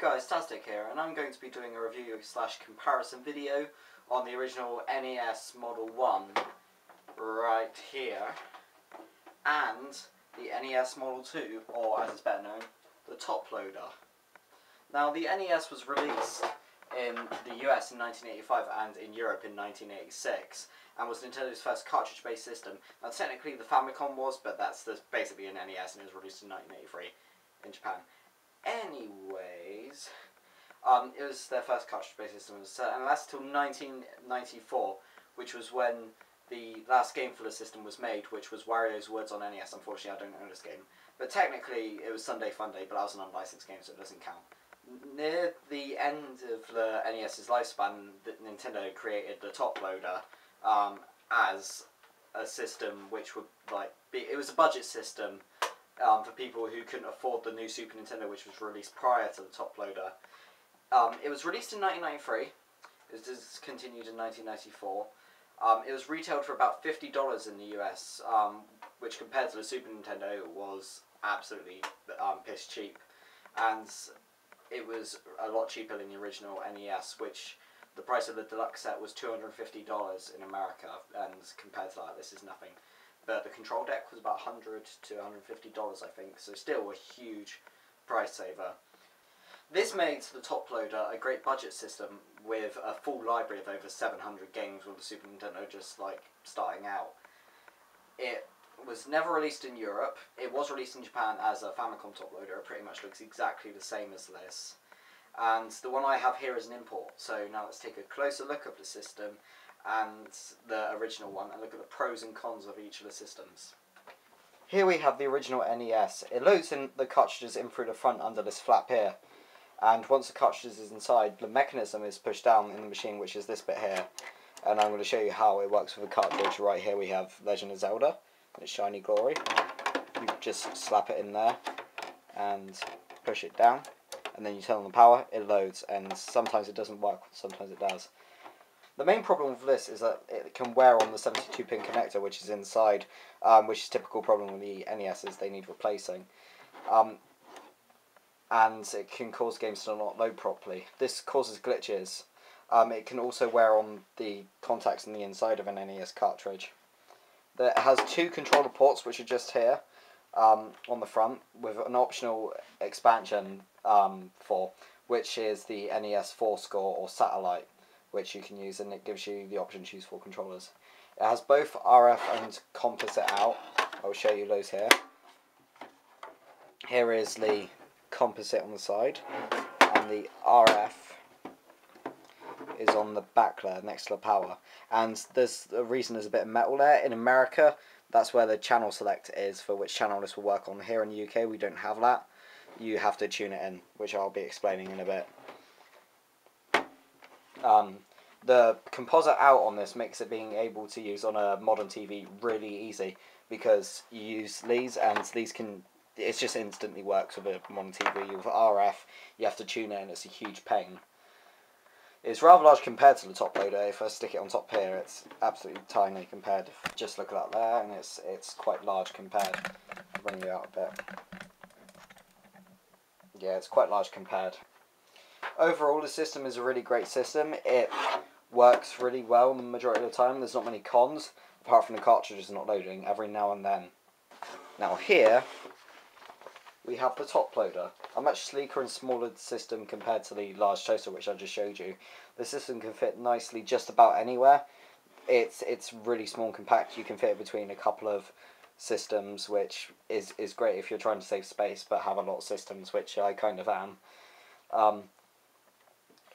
guys, Tastic here, and I'm going to be doing a review / comparison video on the original NES Model 1 right here, and the NES Model 2, or as it's better known, the Top Loader. Now, the NES was released in the US in 1985 and in Europe in 1986, and was Nintendo's first cartridge-based system. Now, technically the Famicom was, but that's basically an NES, and it was released in 1983 in Japan. Anyways, it was their first cartridge-based system, and it lasted until 1994, which was when the last game for the system was made, which was Wario's Woods on NES. Unfortunately, I don't own this game. But technically, it was Sunday Funday, but that was an unlicensed game, so it doesn't count. Near the end of the NES's lifespan, Nintendo created the Top Loader as a system which would it was a budget system for people who couldn't afford the new Super Nintendo, which was released prior to the Top Loader. It was released in 1993. It was discontinued in 1994. It was retailed for about $50 in the US, which compared to the Super Nintendo was absolutely piss cheap. And it was a lot cheaper than the original NES, which the price of the deluxe set was $250 in America, and compared to that, this is nothing. But the control deck was about $100 to $150, I think, so still a huge price saver. This made the Top Loader a great budget system with a full library of over 700 games with the Super Nintendo just starting out. It was never released in Europe. It was released in Japan as a Famicom Top Loader. It pretty much looks exactly the same as this. And the one I have here is an import. So now let's take a closer look at the system and the original one, and look at the pros and cons of each of the systems. Here we have the original NES. It loads in the cartridges in through the front under this flap here, and once the cartridge is inside, the mechanism is pushed down in the machine, which is this bit here, and I'm going to show you how it works with the cartridge. Right here we have Legend of Zelda in its shiny glory. You just slap it in there and push it down, and then you turn on the power, it loads, and sometimes it doesn't work, sometimes it does. The main problem with this is that it can wear on the 72-pin connector, which is inside, which is a typical problem with the NESs. They need replacing. And it can cause games to not load properly. This causes glitches. It can also wear on the contacts in the inside of an NES cartridge. It has two controller ports, which are just here on the front, with an optional expansion which is the NES 4-score or satellite, which you can use, and it gives you the option to choose 4 controllers. It has both RF and composite out. I'll show you those here. Here is the composite on the side, and the RF is on the back there next to the power. And there's a reason there's a bit of metal there. In America, that's where the channel select is for which channel this will work on. Here in the UK, we don't have that. You have to tune it in, which I'll be explaining in a bit. The composite out on this makes it being able to use on a modern TV really easy, because you use these, and these can, it just instantly works with a modern TV. With RF, you have to tune it, and it's a huge pain. It's rather large compared to the Top Loader. If I stick it on top here, it's absolutely tiny compared. Just look at that there, and it's quite large compared. I'll bring you out a bit. Yeah, it's quite large compared. Overall, the system is a really great system. It works really well the majority of the time. There's not many cons, apart from the cartridges not loading every now and then. Now here, we have the Top Loader. A much sleeker and smaller system compared to the large toaster, which I just showed you. The system can fit nicely just about anywhere. It's really small and compact. You can fit it between a couple of systems, which is great if you're trying to save space, but have a lot of systems, which I kind of am.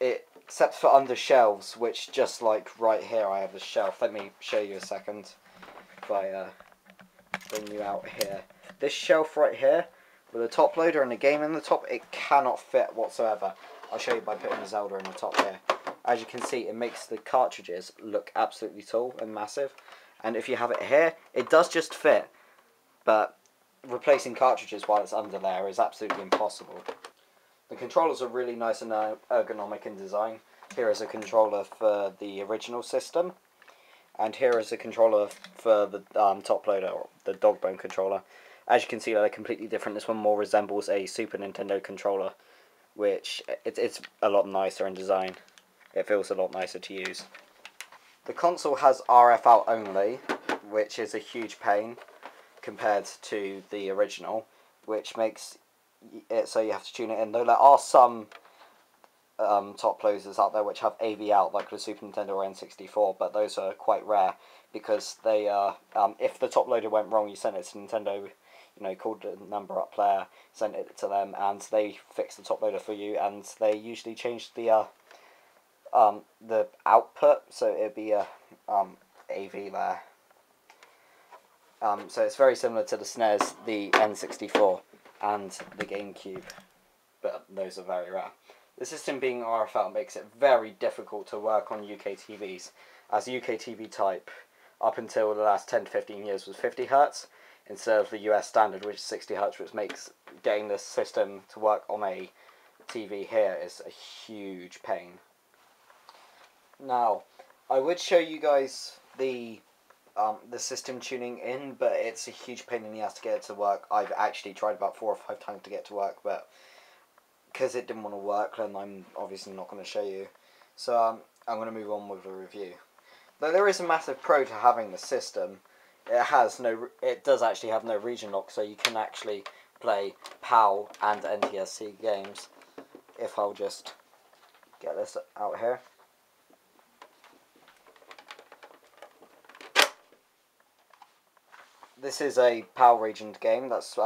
Except for under shelves, which just like right here I have a shelf. Let me show you a second if I bring you out here. This shelf right here with a Top Loader and a game in the top, it cannot fit whatsoever. I'll show you by putting the Zelda in the top here. As you can see, it makes the cartridges look absolutely tall and massive, and if you have it here, it does just fit, but replacing cartridges while it's under there is absolutely impossible. The controllers are really nice and ergonomic in design. Here is a controller for the original system, and here is a controller for the Top Loader, or the dog bone controller. As you can see, they're completely different. This one more resembles a Super Nintendo controller, which it's a lot nicer in design. It feels a lot nicer to use. The console has RF out only, which is a huge pain compared to the original, which makes it so you have to tune it in. Though there are some top loaders out there which have AV out, like the Super Nintendo or N64, but those are quite rare because they if the top loader went wrong, you sent it to Nintendo, called the number up player, sent it to them, and they fixed the top loader for you, and they usually changed the output, so it'd be a AV there. So it's very similar to the SNES, the N64, and the GameCube, but those are very rare. The system being RF out makes it very difficult to work on UK TVs, as UK TV type, up until the last 10 to 15 years, was 50 Hz, instead of the US standard, which is 60 Hz, which makes getting this system to work on a TV here is a huge pain. Now, I would show you guys the system tuning in, but it's a huge pain in the ass to get it to work. I've actually tried about 4 or 5 times to get it to work, but because it didn't want to work, then I'm obviously not going to show you. So I'm going to move on with the review. Though there is a massive pro to having the system, it does actually have no region lock, so you can actually play PAL and NTSC games. If I'll just get this out here. This is a PAL regioned game. That's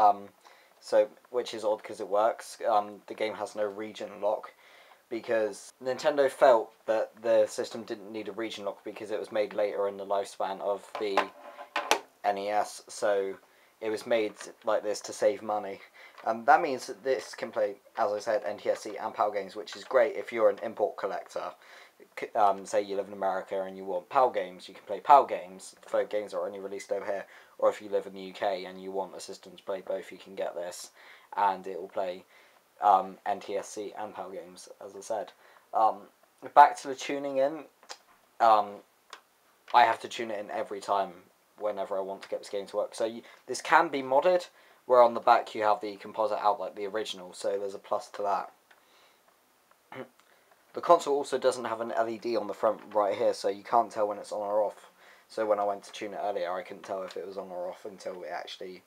which is odd because it works. The game has no region lock because Nintendo felt that the system didn't need a region lock because it was made later in the lifespan of the NES. So it was made like this to save money. That means that this can play, as I said, NTSC and PAL games, which is great if you're an import collector. Say you live in America and you want PAL games, you can play PAL games for games that are only released over here. Or if you live in the UK and you want a system to play both, you can get this, and it will play NTSC and PAL games, as I said. Back to the tuning in, I have to tune it in every time whenever I want to get this game to work. So this can be modded, where on the back you have the composite out like the original, so there's a plus to that. The console also doesn't have an LED on the front right here, so you can't tell when it's on or off. So when I went to tune it earlier, I couldn't tell if it was on or off until it actually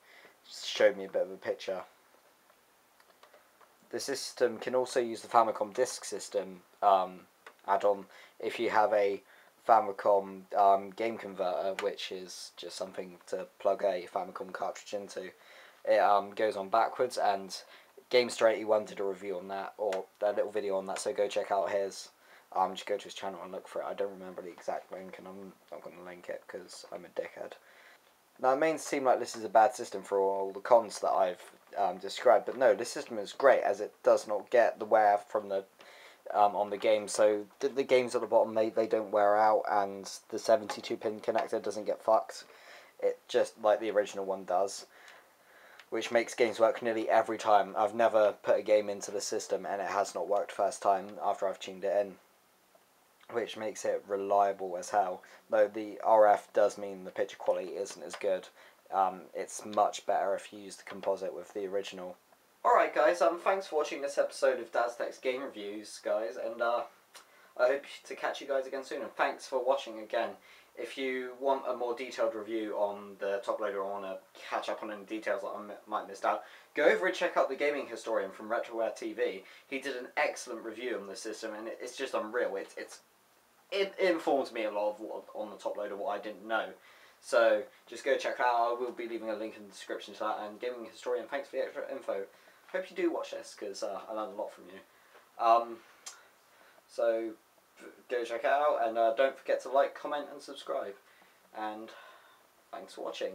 showed me a bit of a picture. The system can also use the Famicom Disk System add-on if you have a Famicom game converter, which is just something to plug a Famicom cartridge into. It goes on backwards, and Gamester81 did a review on that, or a little video on that, so go check out his. Just go to his channel and look for it. I don't remember the exact link, and I'm not going to link it because I'm a dickhead. Now, it may seem like this is a bad system for all the cons that I've described, but no, this system is great as it does not get the wear from the on the game. So the games at the bottom, they don't wear out, and the 72-pin connector doesn't get fucked. It just like the original one does, which makes games work nearly every time. I've never put a game into the system and it has not worked first time after I've tuned it in, which makes it reliable as hell. Though the RF does mean the picture quality isn't as good. It's much better if you use the composite with the original. Alright guys, thanks for watching this episode of DazTech's Game Reviews, guys, and I hope to catch you guys again soon, and thanks for watching again. If you want a more detailed review on the top loader or want to catch up on any details that I might have missed out, go over and check out the gaming historian from Retroware TV. He did an excellent review on the system, and it's just unreal. It informs me a lot of what on the top loader what I didn't know. So just go check it out. I will be leaving a link in the description to that. And Gaming Historian, thanks for the extra info. Hope you do watch this because I learned a lot from you. So go check it out, and don't forget to like, comment and subscribe. And thanks for watching.